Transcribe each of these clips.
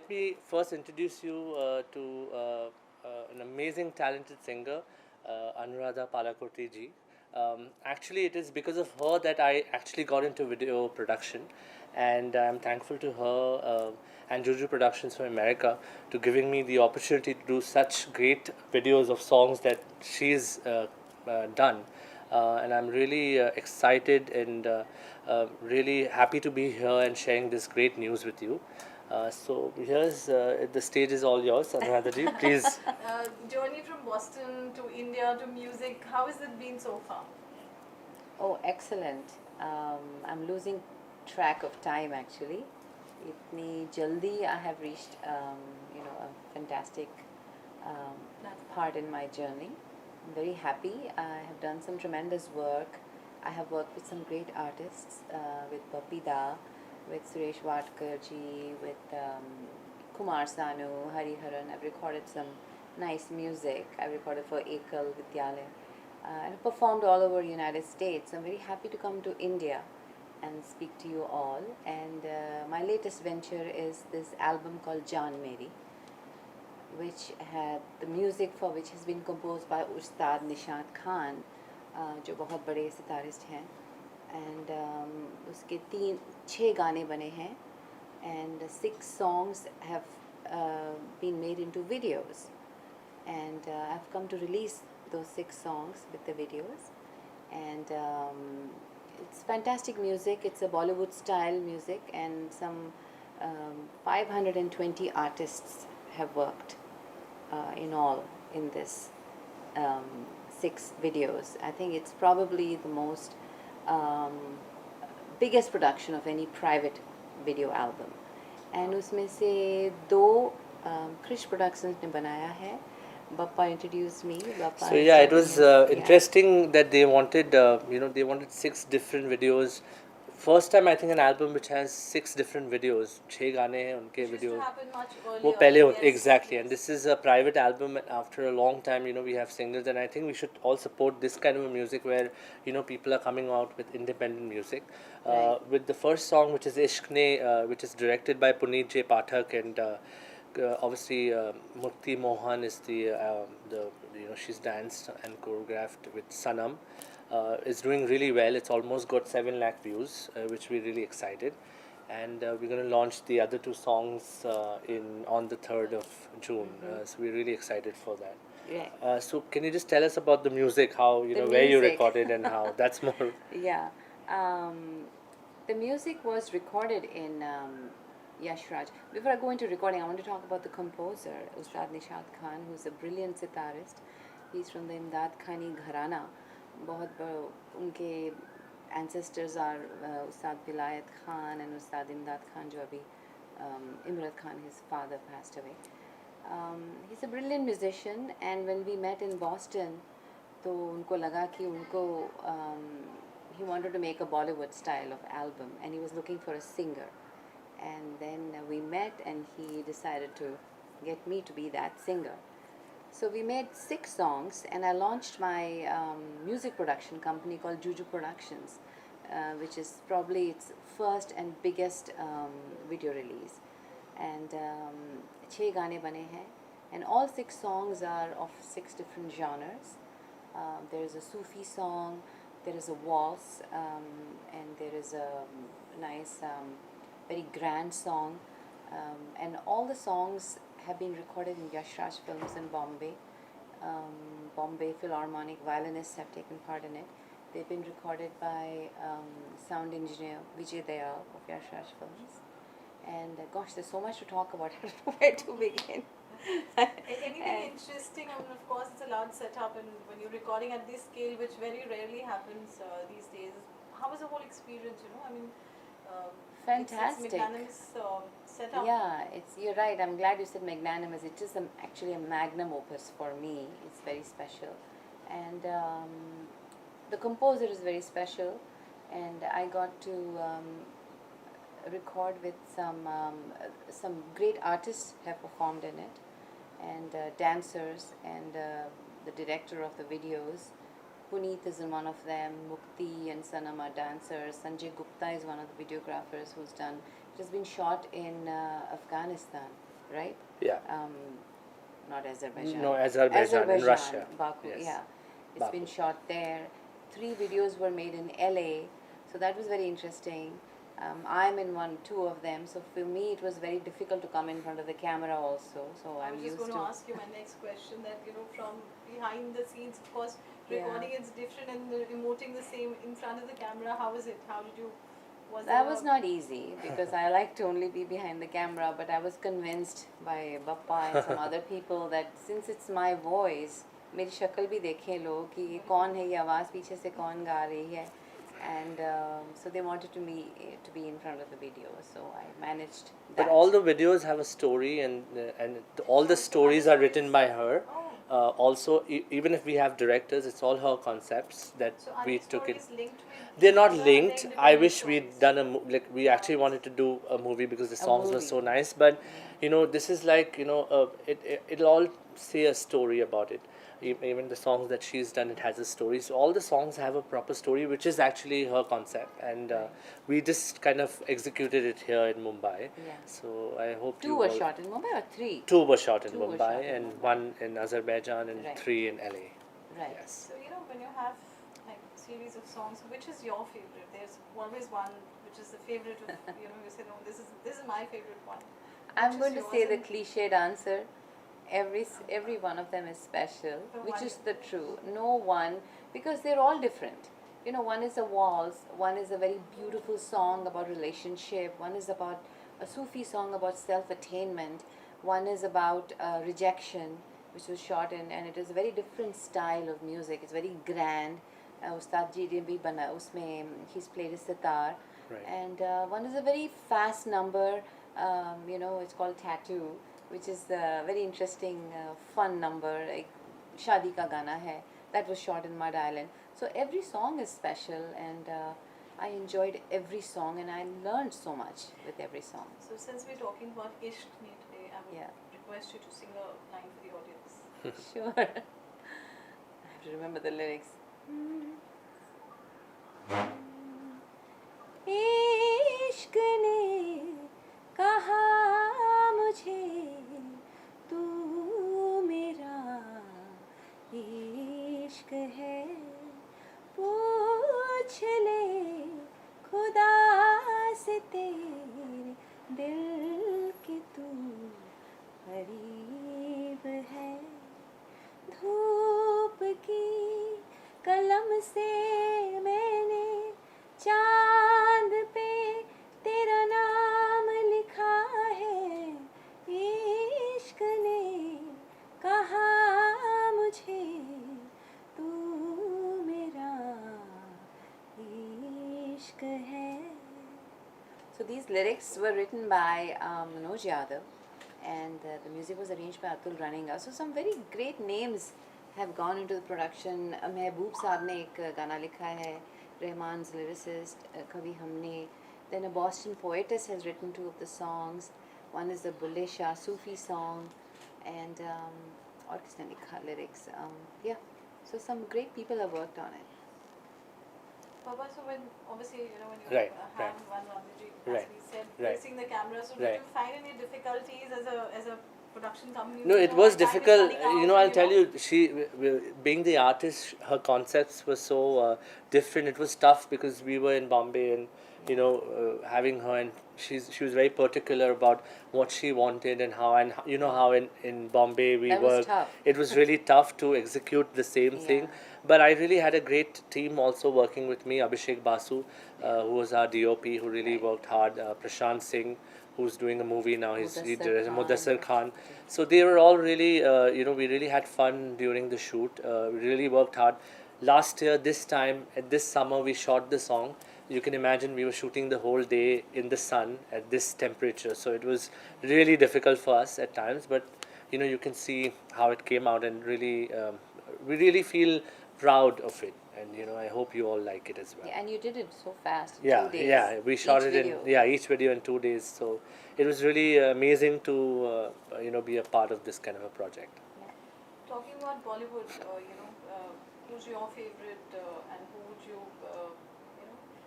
let me first introduce you to an amazing, talented singer, Anuradha Palakurthi ji. Actually, it is because of her that I actually got into video production, and I'm thankful to her and Juju Productions from America to giving me the opportunity to do such great videos of songs that she's done. And I'm really excited and really happy to be here and sharing this great news with you. So here's the stage is all yours, Anuradha ji. Please. Journey from Boston to India to music, how has it been so far? Oh, excellent. I'm losing track of time actually. Itni jaldi I have reached, a fantastic part in my journey. I'm very happy. I have done some tremendous work. I have worked with some great artists, with Papi Da, with Suresh Vatkar ji, with Kumar Sanu, Hari Haran. I've recorded some nice music. I recorded for Ekal Vidyalaya. And performed all over United States. I'm very happy to come to India and speak to you all. And my latest venture is this album called Jaan Meri, which had the music for which has been composed by Ustad Nishad Khan, जो बहुत बड़े sitarist हैं. And उसके 6 गाने बने हैं, and 6 songs have been made into videos. And I've come to release those 6 songs with the videos, and it's fantastic music. It's a Bollywood style music, and some 520 artists have worked in all in this 6 videos. I think it's probably the most biggest production of any private video album, and उसमें से 2 Krish Productions ने बनाया है. Bappa introduced me. Bappa So yeah, it was interesting that they wanted, they wanted 6 different videos. First time I think an album which has 6 different videos. 6 गाने हैं उनके Which used videos. to happen much earlier. वो पहले yes, exactly, yes. and this is a private album. And after a long time, we have singles, and I think we should all support this kind of music where people are coming out with independent music. Right. With the first song, which is Ishq Ne, which is directed by Puneet J Pathak, and obviously Mukti Mohan is the she's danced and choreographed with Sanam. It's doing really well. It's almost got 7 lakh views, which we're really excited. And we're going to launch the other 2 songs on the 3rd of June. So we're really excited for that. Yeah. So can you just tell us about the music, how The where you music. recorded and how? That's more. Yeah. The music was recorded in Yash Raj. Before I go into recording, I want to talk about the composer, Ustad Nishad Khan, who's a brilliant sitarist. He's from the Imdad Khani Gharana. बहुत उनके ancestors are Ustad Vilayat Khan and Ustad Imdad Khan, जो अभी Imrat Khan, his father, passed away. He's a brilliant musician, and when we met in Boston, तो उनको लगा कि उनको he wanted to make a Bollywood style of album, and he was looking for a singer. And then we met, and he decided to get me to be that singer. So we made 6 songs, and I launched my music production company called Juju Productions, which is probably its first and biggest video release. And 6 gaane bane hain, and all 6 songs are of 6 different genres. There is a Sufi song, there is a waltz, and there is a nice, very grand song. And all the songs have been recorded in Yash Raj Films in Bombay. Bombay Philharmonic violinists have taken part in it. They've been recorded by sound engineer Vijay Dayal of Yash Raj Films. And gosh, there's so much to talk about. I don't know where to begin. Anything interesting? I mean, of course, it's a large setup, and when you're recording at this scale, which very rarely happens these days, how was the whole experience? I mean, Fantastic. It's magnanimous setup. Yeah, you're right. I'm glad you said magnanimous. It is actually a magnum opus for me. It's very special, and the composer is very special, and I got to record with some great artists have performed in it, and dancers, and the director of the videos. Puneet is one of them, Mukti and Sanam are dancers, Sanjay Gupta is one of the videographers who's done. It has been shot in Afghanistan, right? Yeah. Not Azerbaijan. No, Azerbaijan, in Russia. Baku, Yes. yeah. It's Baku. been shot there. 3 videos were made in LA, so that was very interesting. I'm in two of them, so for me it was very difficult to come in front of the camera also. So I I'm was just used going to to. ask you my next question that, from behind the scenes, of course, Yeah. recording is different and emoting the same in front of the camera. How was it? How did you, was That there was not easy because I like to only be behind the camera, but I was convinced by Bappa and some other people that since it's my voice, मेरी शक्ल भी देखें लोग कि ये कौन है, ये आवाज़ पीछे से कौन गा रही है, and so they wanted to be in front of the video, so I managed that. But all the videos have a story, and all the stories are written by her. Also, even if we have directors, it's all her concepts that So are we these took it. stories linked with They're not each other, or linked. they're I independent wish we'd stories? done like we actually wanted to do a movie because the songs were movie. so nice. But this is like it'll all say a story about it. Even the songs that she's done, it has a story. So all the songs have a proper story, which is actually her concept, and we just kind of executed it here in Mumbai. Yeah. So I hope 2 you were all- shot in Mumbai or 3? 2 were shot in 2 were Mumbai shot in and Mumbai. 1 in Azerbaijan and Right. 3 in LA. Right. Yes. So, when you have like series of songs, which is your favorite? There's always one which is the favorite of, you say, no, this is my favorite one. I'm Which is going to yours say the and- cliched answer. Every one of them is special, But which why? is the true. No one, because they're all different. One is a waltz, one is a very beautiful song about relationship, one is about a Sufi song about self-attainment, one is about rejection, which was shot in, and it is a very different style of music. It's very grand. Ustad ji ne bhi bana, usme he's played a sitar, Right. and one is a very fast number. It's called Tattoo, which is a very interesting, fun number. Like Shadi ka gana hai. That was shot in Mud Island. So every song is special, and I enjoyed every song, and I learned so much with every song. So since we're talking about Ishq Ne today, I would Yeah. request you to sing a line for the audience. Sure. I have to remember the lyrics. इश्क ने कहा मुझे तू मेरा इश्क है पूछ ले खुदा से तेरे दिल की तू करीब है धूप की कलम से मैंने चांद पे तेरा नाम लिखा है इश्क ने कहा मुझे तू मेरा इश्क है. So these lyrics were written by Manoj Yadav, and the music was arranged by Atul Raninga. So some very great names have gone into the production. Mehboob Saab ne ek gana likha hai, Rahman's lyricist, Kabhi Humne. Then a Boston poetess has written 2 of the songs. One is the Bulle Shah Sufi song, and aur kisne likha lyrics. Yeah, so some great people have worked on it. Papa, so when obviously when you Right, have right. one Ramji, as Right, we said, right. facing the camera, so Right. did you find any difficulties as a production company? No, it was time is difficult. running out I'll and, tell you, being the artist, her concepts were so different. It was tough because we were in Bombay, and having her, and she was very particular about what she wanted and how, and how in Bombay we That was work. tough. It was really tough to execute the same thing. Yeah. But I really had a great team also working with me. Abhishek Basu, who was our DOP, who really worked hard. Prashant Singh, who's doing a movie now. He Mudassar did Khan. Mudassar Khan. So they were all really, we really had fun during the shoot. We really worked hard. Last year, this time, this summer, we shot the song. You can imagine we were shooting the whole day in the sun at this temperature. So it was really difficult for us at times. But, you can see how it came out, and really, we really feel proud of it. And, I hope you all like it as well. Yeah, and you did it so fast. in Yeah, 2 days. yeah, we shot each it video. each video in 2 days. So it was really amazing to be a part of this kind of a project. Talking about Bollywood, who's your favorite and who would you,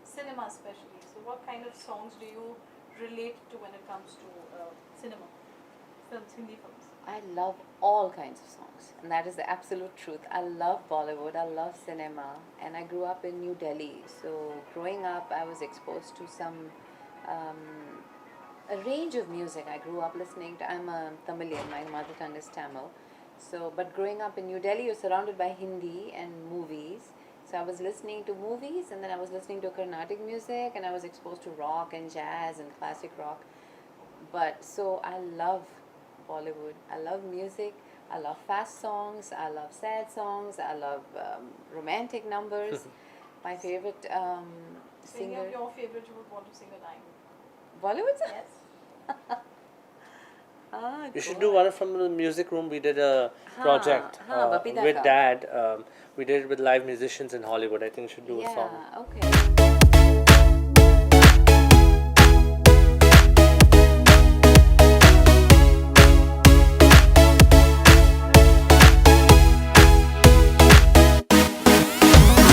cinema especially. So what kind of songs do you relate to when it comes to cinema? films, Hindi films? I love all kinds of songs, and that is the absolute truth. I love Bollywood, I love cinema, and I grew up in New Delhi. So, growing up, I was exposed to um, a range of music. I grew up listening to, I'm a Tamilian, my mother tongue is Tamil. So, but growing up in New Delhi, you're surrounded by Hindi and movies. So, I was listening to movies, and then I was listening to Carnatic music, and I was exposed to rock and jazz and classic rock. But so I love Bollywood. I love music. I love fast songs. I love sad songs. I love romantic numbers. My favorite So any singer. of your favorite you would want to sing a line? Bollywood song? Yes. Ah, You should go do on. one from the music room. We did a Haan, project haan, Babita with ka. Dad. We did it with live musicians in Hollywood. I think you should do a song. Yeah, okay.